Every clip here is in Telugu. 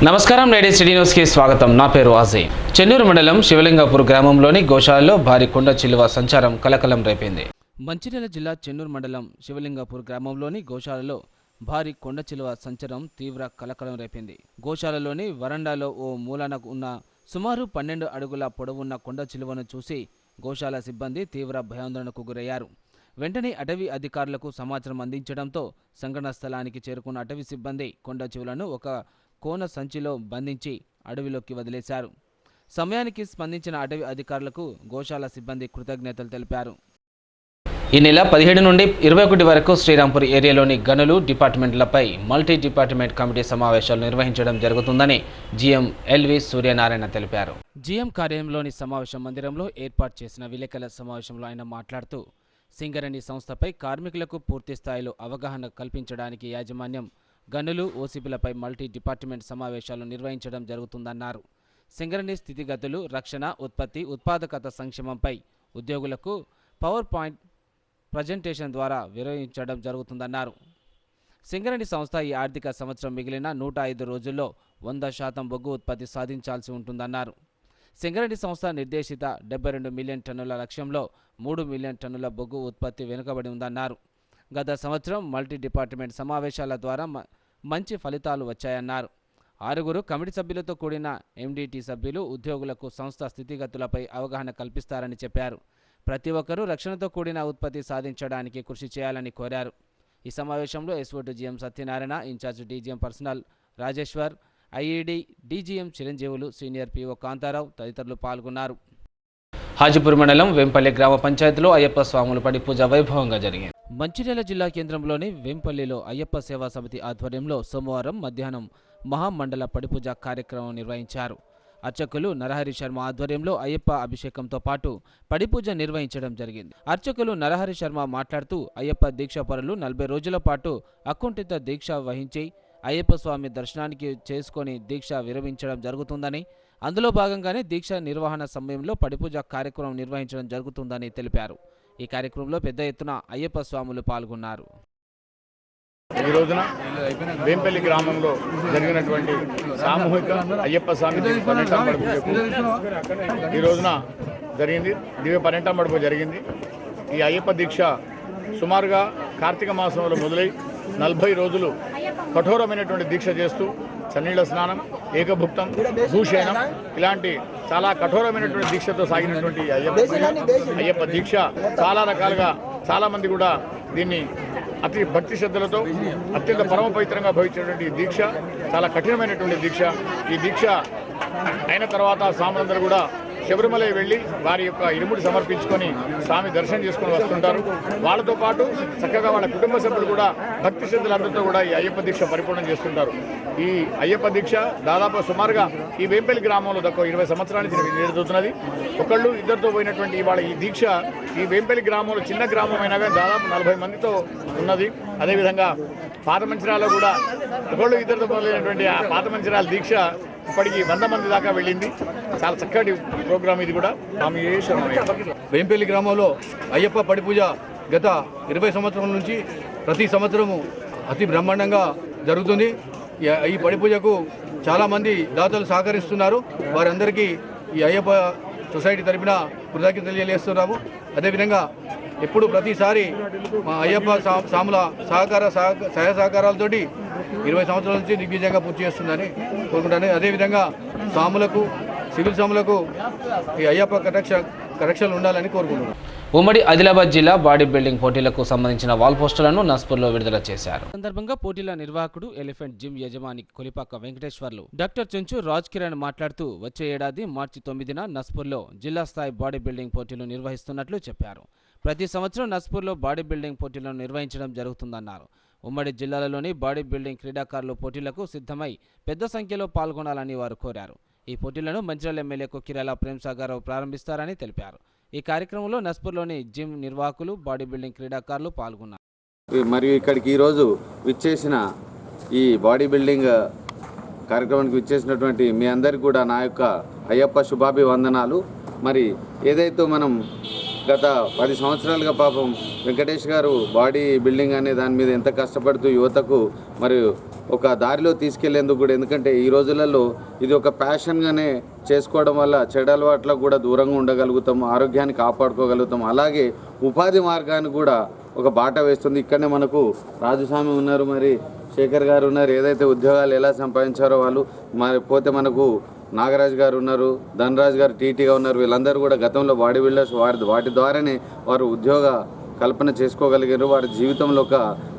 నమస్కారం లేడీస్ సిటీ న్యూస్కి స్వాగతం. నా పేరు ఆజీ. చెన్నూరు మండలం శివలింగపూర్ గ్రామంలోని గోశాలలో భారీ కొండ చిలువ సంచారం కలకలం రేపింది. మంచిర్యాల జిల్లా చెన్నూరు మండలం శివలింగపూర్ గ్రామంలోని గోశాలలో భారీ కొండ చిలువ సంచారం తీవ్ర కలకలం రేపింది. గోశాలలోని వరండాలో ఓ మూలన ఉన్న సుమారు 12 అడుగుల పొడవున్న కొండ చిలువను చూసి గోశాల సిబ్బంది తీవ్ర భయాందోళనకు గురయ్యారు. వెంటనే అటవీ అధికారులకు సమాచారం అందించడంతో సంఘటనా స్థలానికి చేరుకున్న అటవీ సిబ్బంది కొండ చిలువలను ఒక కోన సంచిలో బంధించి అడవిలోకి వదిలేశారు. సమయానికి స్పందించిన అటవీ అధికారులకు గోశాల సిబ్బంది కృతజ్ఞతలు తెలిపారు. ఈ నెల 17 నుండి 21 వరకు శ్రీరాంపూర్ ఏరియాలోని గనులు డిపార్ట్మెంట్లపై మల్టీ డిపార్ట్మెంట్ కమిటీ సమావేశాలు నిర్వహించడం జరుగుతుందని జీఎం ఎల్వి సూర్యనారాయణ తెలిపారు. జీఎం కార్యాలయంలోని సమావేశ మందిరంలో ఏర్పాటు చేసిన విలేకరుల సమావేశంలో ఆయన మాట్లాడుతూ సింగరేణి సంస్థపై కార్మికులకు పూర్తి స్థాయిలో అవగాహన కల్పించడానికి యాజమాన్యం గనులు ఓసీపీలపై మల్టీ డిపార్ట్మెంట్ సమావేశాలు నిర్వహించడం జరుగుతుందన్నారు. సింగరేణి స్థితిగతులు, రక్షణ, ఉత్పత్తి, ఉత్పాదకత సంక్షేమంపై ఉద్యోగులకు పవర్ పాయింట్ ప్రజెంటేషన్ ద్వారా వివరించడం జరుగుతుందన్నారు. సింగరేణి సంస్థ ఈ ఆర్థిక సంవత్సరం మిగిలిన 105 రోజుల్లో 100% బొగ్గు ఉత్పత్తి సాధించాల్సి ఉంటుందన్నారు. సింగరేణి సంస్థ నిర్దేశిత 72 మిలియన్ టన్నుల లక్ష్యంలో 3 మిలియన్ టన్నుల బొగ్గు ఉత్పత్తి వెనుకబడి ఉందన్నారు. గత సంవత్సరం మల్టీ డిపార్ట్మెంట్ సమావేశాల ద్వారా మంచి ఫలితాలు వచ్చాయన్నారు. 6 కమిటీ సభ్యులతో కూడిన ఎండిటి సభ్యులు ఉద్యోగులకు సంస్థ స్థితిగతులపై అవగాహన కల్పిస్తారని చెప్పారు. ప్రతి ఒక్కరూ రక్షణతో కూడిన ఉత్పత్తి సాధించడానికి కృషి చేయాలని కోరారు. ఈ సమావేశంలో SO GM Satyanarayana, in charge DGM personnel Rajeshwar, IED DGM Chiranjeevulu, senior PO Kantharao తదితరులు పాల్గొన్నారు. హాజీపూర్ మండలం వెంపల్లి గ్రామ పంచాయతీలో అయ్యప్ప స్వాముల పడి పూజ వైభవంగా జరిగింది. మంచిర్యాల జిల్లా కేంద్రంలోని వెంపల్లిలో అయ్యప్ప సేవా సమితి ఆధ్వర్యంలో సోమవారం మధ్యాహ్నం మహామండల పడిపూజ కార్యక్రమం నిర్వహించారు. అర్చకులు నరహరి శర్మ ఆధ్వర్యంలో అయ్యప్ప అభిషేకంతో పాటు పడిపూజ నిర్వహించడం జరిగింది. అర్చకులు నరహరి శర్మ మాట్లాడుతూ అయ్యప్ప దీక్షాపరులు 40 రోజుల పాటు అకుంఠిత దీక్ష వహించి అయ్యప్ప స్వామి దర్శనానికి చేసుకొని దీక్ష విరమించడం జరుగుతుందని, అందులో భాగంగానే దీక్ష నిర్వహణ సమయంలో పడిపూజ కార్యక్రమం నిర్వహించడం జరుగుతుందని తెలిపారు. ఈ కార్యక్రమంలో పెద్ద ఎత్తున అయ్యప్ప స్వాములు పాల్గొన్నారు. ఈ రోజున వేంపల్లి గ్రామంలో జరిగినటువంటి సామూహిక అయ్యప్ప స్వామి ఈ రోజున జరిగింది. దివ్య పర్యటన జరిగింది. ఈ అయ్యప్ప దీక్ష సుమారుగా కార్తీక మాసంలో మొదలై 40 రోజులు కఠోరమైనటువంటి దీక్ష చేస్తూ చన్నీళ్ల స్నానం, ఏకభుక్తం, భూషయనం ఇలాంటి చాలా కఠోరమైనటువంటి దీక్షతో సాగినటువంటి అయ్యప్ప దీక్ష చాలా రకాలుగా చాలామంది కూడా దీన్ని అతి భక్తి శ్రద్ధలతో అత్యంత పరమ పవిత్రంగా భావించినటువంటి దీక్ష చాలా కఠినమైనటువంటి దీక్ష. ఈ దీక్ష అయిన తర్వాత స్వాములందరూ కూడా శబరిమల వెళ్ళి వారి యొక్క ఇరుముడి సమర్పించుకొని స్వామి దర్శనం చేసుకొని వస్తుంటారు. వాళ్ళతో పాటు చక్కగా వాళ్ళ కుటుంబ సభ్యులు కూడా భక్తి శ్రద్ధలందరితో కూడా ఈ అయ్యప్ప దీక్ష పరిపూర్ణం చేస్తుంటారు. ఈ అయ్యప్ప దీక్ష దాదాపు సుమారుగా ఈ వేంపల్లి గ్రామంలో దాకా 20 సంవత్సరాల నుంచి జరుగుతున్నది. ఒకళ్ళు ఇద్దరితో పోయినటువంటి ఇవాళ ఈ దీక్ష ఈ వేంపల్లి గ్రామంలో చిన్న గ్రామం అయినా కానీ దాదాపు 40 మందితో ఉన్నది. అదేవిధంగా పాత మంచిరాల్లో కూడా ఒకళ్ళు ఇద్దరితో మొదలైనటువంటి ఆ పాత మంచిరాల దీక్ష ఇప్పటికి 100 మంది దాకా వెళ్ళింది. చాలా చక్కటి ప్రోగ్రాం ఇది కూడా. వేంపల్లి గ్రామంలో అయ్యప్ప పడిపూజ గత 20 సంవత్సరాల నుంచి ప్రతి సంవత్సరము అతి బ్రహ్మాండంగా జరుగుతుంది. ఈ పడిపూజకు చాలామంది దాతలు సహకరిస్తున్నారు. వారందరికీ ఈ అయ్యప్ప సొసైటీ తరపున కృతజ్ఞతలు తెలియజేస్తున్నాము. అదేవిధంగా ఎప్పుడు ప్రతిసారి మా అయ్యప్ప సాముల సహాయ సహకారాలతోటి 20 సంవత్సరాల నుంచి దిగ్విజయంగా పూర్తి చేస్తుందని కోరుకుంటాను. అదేవిధంగా సాములకు, సివిల్ సాములకు ఈ అయ్యప్ప కరెక్షన్లు ఉండాలని కోరుకుంటున్నాను. ఉమ్మడి ఆదిలాబాద్ జిల్లా బాడీ బిల్డింగ్ పోటీలకు సంబంధించిన వాల్ పోస్టర్లను నస్పూర్లో విడుదల చేశారు. సందర్భంగా పోటీల నిర్వాహకుడు, ఎలిఫెంట్ జిమ్ యజమాని కొలిపాక వెంకటేశ్వర్లు డాక్టర్ చెంచు రాజ్ కిరణ్ మాట్లాడుతూ వచ్చే ఏడాది మార్చి 9న నస్పూర్లో జిల్లా స్థాయి బాడీ బిల్డింగ్ పోటీలు నిర్వహిస్తున్నట్లు చెప్పారు. ప్రతి సంవత్సరం నస్పూర్లో బాడీ బిల్డింగ్ పోటీలను నిర్వహించడం జరుగుతుందన్నారు. ఉమ్మడి జిల్లాలలోని బాడీ బిల్డింగ్ క్రీడాకారులు పోటీలకు సిద్ధమై పెద్ద సంఖ్యలో పాల్గొనాలని వారు కోరారు. ఈ పోటీలను మంచిర్యాల ఎమ్మెల్యే కొక్కిరాల ప్రేమ్సాగరావు ప్రారంభిస్తారని తెలిపారు. ఈ కార్యక్రమంలో నస్పూర్లోని జిమ్ నిర్వాహకులు, బాడీ బిల్డింగ్ క్రీడాకారులు పాల్గొన్నారు. మరియు ఇక్కడికి ఈరోజు విచ్చేసిన ఈ బాడీ బిల్డింగ్ కార్యక్రమానికి విచ్చేసినటువంటి మీ అందరికీ కూడా నా యొక్క అయ్యప్ప శుభాభివందనాలు. మరి ఏదైతే మనం గత 10 సంవత్సరాలుగా పాపం వెంకటేష్ గారు బాడీ బిల్డింగ్ అనే దాని మీద ఎంత కష్టపడుతూ యువతకు మరియు ఒక దారిలో తీసుకెళ్లేందుకు కూడా, ఎందుకంటే ఈ రోజులలో ఇది ఒక ప్యాషన్గానే చేసుకోవడం వల్ల చెడు అలవాట్లకు కూడా దూరంగా ఉండగలుగుతాం, ఆరోగ్యాన్ని కాపాడుకోగలుగుతాం, అలాగే ఉపాధి మార్గాన్ని కూడా ఒక బాట వేస్తుంది. ఇక్కడనే మనకు రాజస్వామి ఉన్నారు, మరి శేఖర్ గారు ఉన్నారు, ఏదైతే ఉద్యోగాలు ఎలా సంపాదించారో వాళ్ళు, మరి పోతే మనకు నాగరాజ్ గారు ఉన్నారు, ధనరాజ్ గారు టీటీగా ఉన్నారు. వీళ్ళందరూ కూడా గతంలో బాడీ బిల్డర్స్, వాటి ద్వారానే వారు ఉద్యోగ కల్పన చేసుకోగలిగారు, వారి జీవితంలో ఒక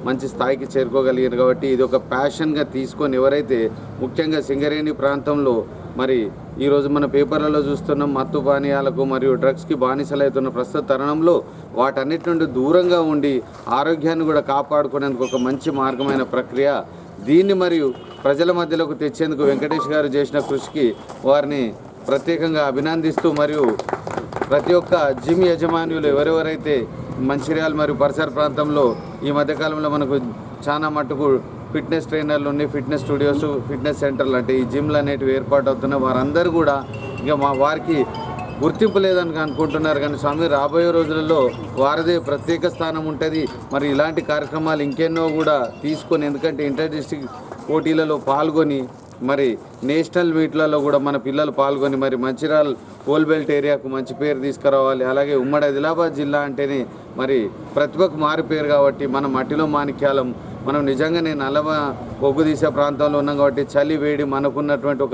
మంచి స్థాయికి చేరుకోగలిగారు. కాబట్టి ఇది ఒక ప్యాషన్గా తీసుకొని ఎవరైతే ముఖ్యంగా సింగరేణి ప్రాంతంలో మరి ఈరోజు మన పేపర్లలో చూస్తున్నాం, మత్తు పానీయాలకు మరియు డ్రగ్స్కి బానిసలవుతున్న ప్రస్తుత తరుణంలో వాటన్నిటి నుండి దూరంగా ఉండి ఆరోగ్యాన్ని కూడా కాపాడుకునేందుకు ఒక మంచి మార్గమైన ప్రక్రియ. దీన్ని మరియు ప్రజల మధ్యలోకి తెచ్చేందుకు వెంకటేష్ గారు చేసిన కృషికి వారిని ప్రత్యేకంగా అభినందిస్తూ, మరియు ప్రతి ఒక్క జిమ్ యజమానులు ఎవరెవరైతే మంచిర్యాల మరియు పరిసర ప్రాంతంలో ఈ మధ్యకాలంలో మనకు చాలా మట్టుకు ఫిట్నెస్ ట్రైనర్లు ఉన్నాయి, ఫిట్నెస్ స్టూడియోస్, ఫిట్నెస్ సెంటర్లు అంటే ఈ జిమ్లు అనేటివి ఏర్పాటు అవుతున్నాయి. వారందరూ కూడా ఇక వారికి గుర్తింపు లేదని అనుకుంటున్నారు, కానీ స్వామి రాబోయే రోజులలో వారిదే ప్రత్యేక స్థానం ఉంటుంది. మరి ఇలాంటి కార్యక్రమాలు ఇంకెన్నో కూడా తీసుకొని, ఎందుకంటే ఇంటర్ డిస్ట్రిక్ట్ పోటీలలో పాల్గొని మరి నేషనల్ మీట్లలో కూడా మన పిల్లలు పాల్గొని మరి మంచిర్యాల కోల్ బెల్ట్ ఏరియాకు మంచి పేరు తీసుకురావాలి. అలాగే ఉమ్మడి ఆదిలాబాద్ జిల్లా అంటేనే మరి ప్రతిభకు మారు పేరు కాబట్టి మనం మట్టిలో మాణిక్యాలం, మనం నిజంగానే నల్లమ బొగ్గు తీసే ప్రాంతంలో ఉన్నాం కాబట్టి చలి వేడి మనకున్నటువంటి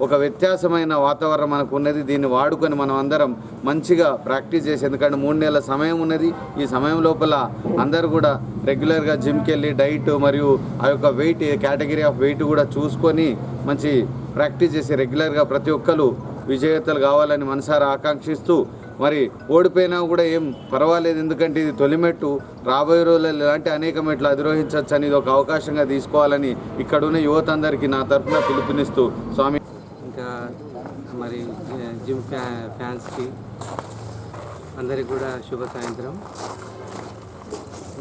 ఒక వ్యత్యాసమైన వాతావరణం మనకు ఉన్నది. దీన్ని వాడుకొని మనం అందరం మంచిగా ప్రాక్టీస్ చేసి, ఎందుకంటే 3 నెలల సమయం ఉన్నది. ఈ సమయం లోపల అందరూ కూడా రెగ్యులర్గా జిమ్కి వెళ్ళి డైట్ మరియు ఆ యొక్క వెయిట్, కేటగిరీ ఆఫ్ వెయిట్ కూడా చూసుకొని మంచి ప్రాక్టీస్ చేసి రెగ్యులర్గా ప్రతి ఒక్కరు విజేతలు కావాలని మనసారా ఆకాంక్షిస్తూ, మరి ఓడిపోయినా కూడా ఏం పర్వాలేదు, ఎందుకంటే ఇది తొలిమెట్టు, రాబోయే రోజుల్లో ఇలాంటి అనేక మెట్లు అధిరోహించవచ్చు అని ఇది ఒక అవకాశంగా తీసుకోవాలని ఇక్కడున్న యువత అందరికీ నా తరఫున పిలుపునిస్తూ స్వామి. ఇంకా మరి జిమ్ ఫ్యాన్స్కి అందరికి కూడా శుభ సాయంత్రం.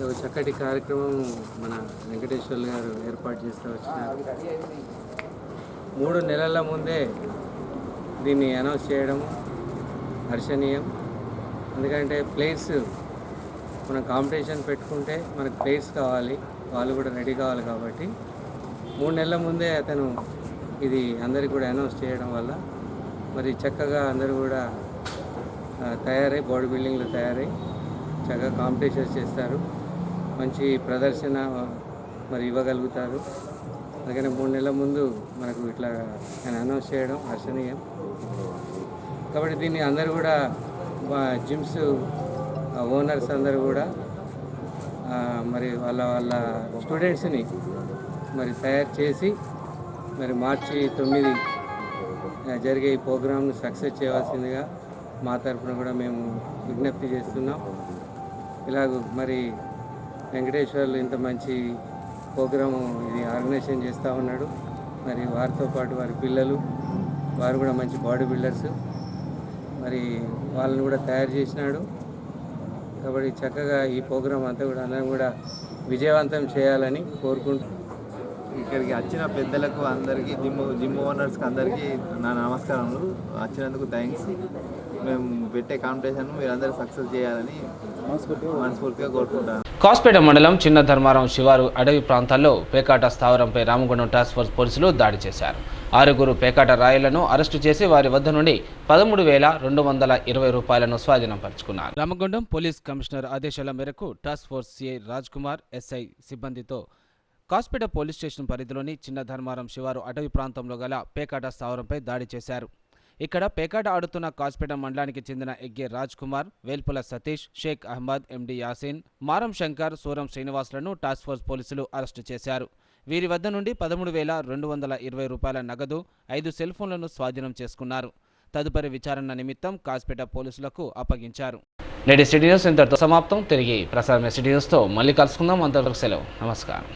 ఒక చక్కటి కార్యక్రమం మన వెంకటేశ్వర్లు గారు ఏర్పాటు చేస్తూ వచ్చినారు. 3 నెలల ముందే దీన్ని అనౌన్స్ చేయడం హర్షణీయం. ఎందుకంటే ప్లేయర్స్, మనం కాంపిటీషన్ పెట్టుకుంటే మనకు ప్లేయర్స్ కావాలి, వాళ్ళు కూడా రెడీ కావాలి. కాబట్టి 3 నెలల ముందే అతను ఇది అందరికీ కూడా అనౌన్స్ చేయడం వల్ల మరి చక్కగా అందరూ కూడా తయారై బాడీ బిల్డింగ్లో తయారై చక్కగా కాంపిటీషన్స్ చేస్తారు, మంచి ప్రదర్శన మరి ఇవ్వగలుగుతారు. అందుకని 3 నెలల ముందు మనకు ఇట్లా నేను అనౌన్స్ చేయడం హర్షణీయం. కాబట్టి దీన్ని అందరూ కూడా జిమ్స్ ఓనర్స్ అందరూ కూడా మరి వాళ్ళ స్టూడెంట్స్ని మరి తయారు చేసి మరి మార్చి 9 జరిగే ఈ ప్రోగ్రామ్ను సక్సెస్ చేయవలసిందిగా మా తరఫున కూడా మేము విజ్ఞప్తి చేస్తున్నాం. ఇలాగ మరి వెంకటేశ్వర్లు ఇంత మంచి ప్రోగ్రాము ఇది ఆర్గనైజేషన్ చేస్తూ ఉన్నాడు. మరి వారితో పాటు వారి పిల్లలు, వారు కూడా మంచి బాడీ బిల్డర్స్, మరి వాళ్ళని కూడా తయారు చేసినాడు. కాబట్టి చక్కగా ఈ ప్రోగ్రాం అంతా కూడా అందరం కూడా విజయవంతం చేయాలని కోరుకుంటూ ఇక్కడికి వచ్చిన పెద్దలకు అందరికీ, జిమ్ ఓనర్స్కి అందరికీ నా నమస్కారములు. వచ్చినందుకు థ్యాంక్స్. మేము పెట్టే కాంపిటీషన్ మీరందరూ సక్సెస్ చేయాలని మనస్ఫూర్తిగా కోరుకుంటాను. కాస్పేట మండలం చిన్న ధర్మారం శివారు అడవి ప్రాంతాల్లో పేకాట స్థావరంపై రామగుండం టాస్క్ ఫోర్స్ పోలీసులు దాడి చేశారు. 6 పేకాట రాయులను అరెస్టు చేసి వారి వద్ద నుండి 13,220 రూపాయలను స్వాధీనపరుచుకున్నారు. రామగుండం పోలీస్ కమిషనర్ ఆదేశాల మేరకు task force CI Raj Kumar SI సిబ్బందితో కాస్పేట పోలీస్ స్టేషన్ పరిధిలోని చిన్న ధర్మారం శివారు అటవీ ప్రాంతంలో గల పేకాట స్థావరంపై దాడి చేశారు. ఇక్కడ పేకాట ఆడుతున్న కాస్పేట మండలానికి చెందిన ఎగ్గే రాజ్ కుమార్, వేల్పుల సతీష్, షేక్ అహ్మద్, ఎండి యాసిన్, మారం శంకర్, సూరం శ్రీనివాసులను టాస్క్ ఫోర్స్ పోలీసులు అరెస్టు చేశారు. వీరి వద్ద నుండి 13,220 రూపాయల నగదు, 5 సెల్ ఫోన్లను స్వాధీనం చేసుకున్నారు. తదుపరి విచారణ నిమిత్తం కాస్పేట పోలీసులకు అప్పగించారు. నేటి సిటీ న్యూస్ ఇంతటితో సమాప్తం. తిరిగి ప్రసారమైన సిటీ న్యూస్తో మళ్ళీ కలుసుకుందాం. అంతవరకు సెలవు. నమస్కారం.